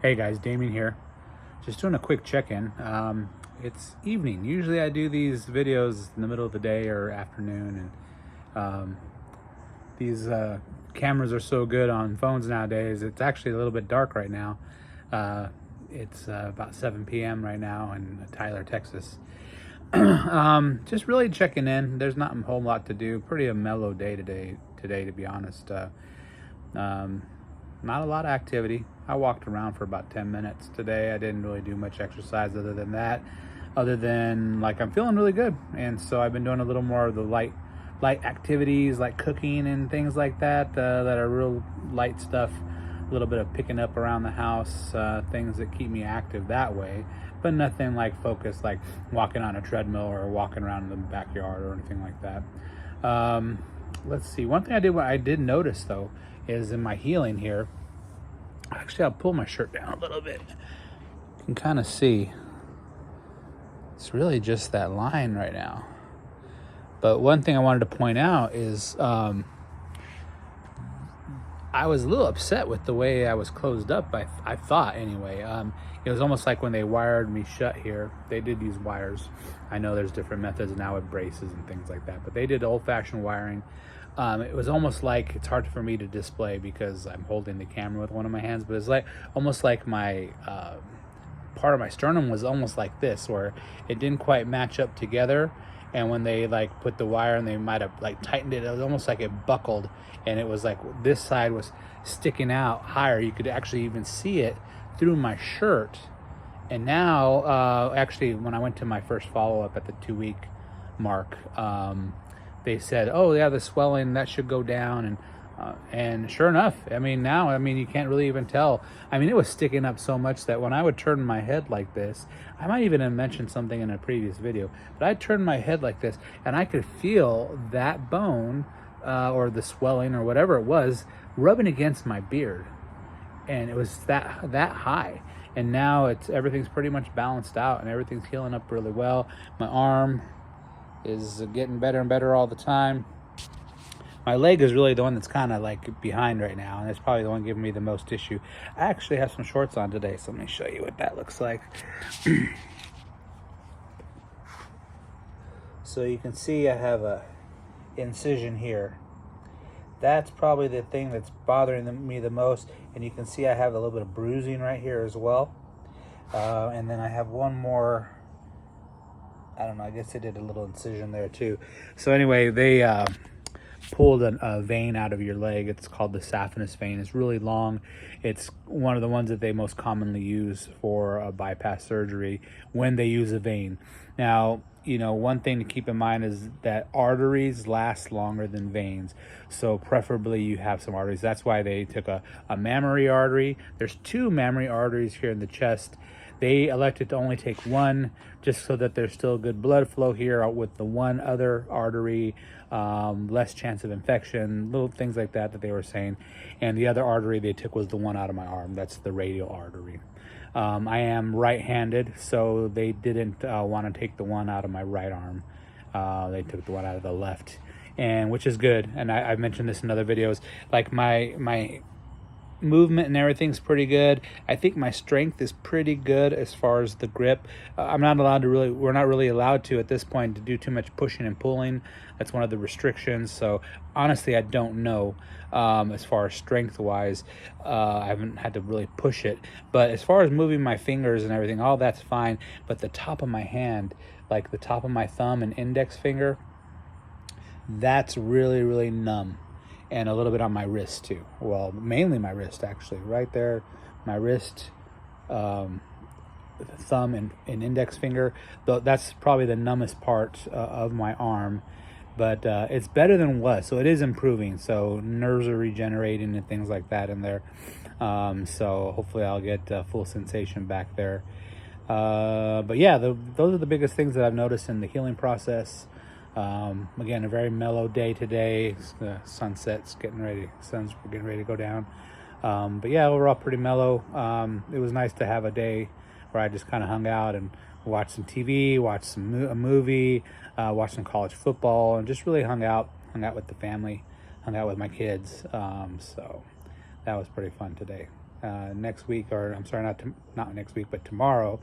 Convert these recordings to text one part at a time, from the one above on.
Hey guys, Damien here. Just doing a quick check-in. It's evening. Usually I do these videos in the middle of the day or afternoon, and these cameras are so good on phones nowadays. It's actually a little bit dark right now. It's about 7 p.m. right now in Tyler, Texas. Just really checking in. There's not a whole lot to do. Pretty a mellow day today, to be honest. Not a lot of activity. I walked around for about 10 minutes today. I didn't really do much exercise other than that, other than like I'm feeling really good. And so I've been doing a little more of the light activities like cooking and things like that, that are real light stuff. A little bit of picking up around the house, things that keep me active that way, but nothing like focused, like walking on a treadmill or walking around in the backyard or anything like that. Let's see. One thing I did notice though, is in my healing here. Actually, I'll pull my shirt down a little bit. You can kind of see it's really just that line right now. But one thing I wanted to point out is I was a little upset with the way I was closed up. I thought anyway. It was almost like when they wired me shut here. They did these wires. I know there's different methods now with braces and things like that, but they did old-fashioned wiring. It was almost like, it's hard for me to display because I'm holding the camera with one of my hands, but it's like almost like my part of my sternum was almost like this, where it didn't quite match up together. And when they like put the wire and they might have like tightened it, it was almost like it buckled, and it was like this side was sticking out higher. You could actually even see it through my shirt. And now, actually, when I went to my first follow-up at the 2-week mark, they said, "Oh yeah, the swelling that should go down," and sure enough, now you can't really even tell. It was sticking up so much that when I would turn my head like this, I might even have mentioned something in a previous video, but I'd turn my head like this, and I could feel that bone or the swelling or whatever it was rubbing against my beard, and it was that high. And now everything's pretty much balanced out, and everything's healing up really well. My arm is getting better and better all the time. My leg is really the one that's kind of like behind right now, and it's probably the one giving me the most issue. I actually have some shorts on today, so let me show you what that looks like. So you can see I have a incision here. That's probably the thing that's bothering me the most, and you can see I have a little bit of bruising right here as well. And then I have one more, I don't know, I guess they did a little incision there too. So anyway, they pulled a vein out of your leg. It's called the saphenous vein. It's really long. It's one of the ones that they most commonly use for a bypass surgery when they use a vein. Now, one thing to keep in mind is that arteries last longer than veins. So preferably you have some arteries. That's why they took a mammary artery. There's 2 mammary arteries here in the chest. They elected to only take one just so that there's still good blood flow here with the one other artery, less chance of infection, little things like that they were saying. And the other artery they took was the one out of my arm. That's the radial artery. I am right-handed, so they didn't want to take the one out of my right arm. They took the one out of the left, and which is good. And I've mentioned this in other videos. Like my movement and everything's pretty good. I think my strength is pretty good as far as the grip. We're not really allowed to at this point to do too much pushing and pulling. That's one of the restrictions. So honestly, I don't know as far as strength wise. I haven't had to really push it, but as far as moving my fingers and everything, all that's fine. But the top of my hand, like the top of my thumb and index finger, that's really, really numb. And a little bit on my wrist too. Well, mainly my wrist, actually, right there. My wrist, thumb and index finger. That's probably the numbest part of my arm, but it's better than it was. So it is improving. So nerves are regenerating and things like that in there. So hopefully I'll get full sensation back there. But yeah, those are the biggest things that I've noticed in the healing process. Again, a very mellow day today. The sun's getting ready to go down. But yeah, overall pretty mellow. It was nice to have a day where I just kind of hung out and watched some TV, watched a movie, watched some college football, and just really hung out with the family, hung out with my kids. So that was pretty fun today. next week, or I'm sorry, not next week, but tomorrow,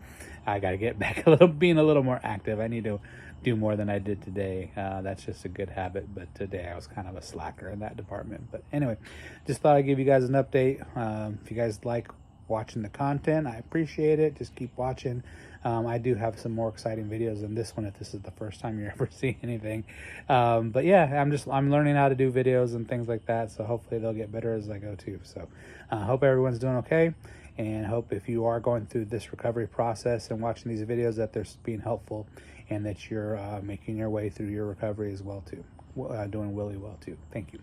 I got to get back being a little more active. I need to do more than I did today. That's just a good habit, but today I was kind of a slacker in that department. But anyway, just thought I'd give you guys an update. If you guys like watching the content, I appreciate it. Just keep watching. I do have some more exciting videos than this one if this is the first time you're ever seeing anything. But yeah, I'm learning how to do videos and things like that, so hopefully they'll get better as I go too. So I hope everyone's doing okay, and hope if you are going through this recovery process and watching these videos that they're being helpful, and that you're making your way through your recovery as well too, doing really well too. Thank you.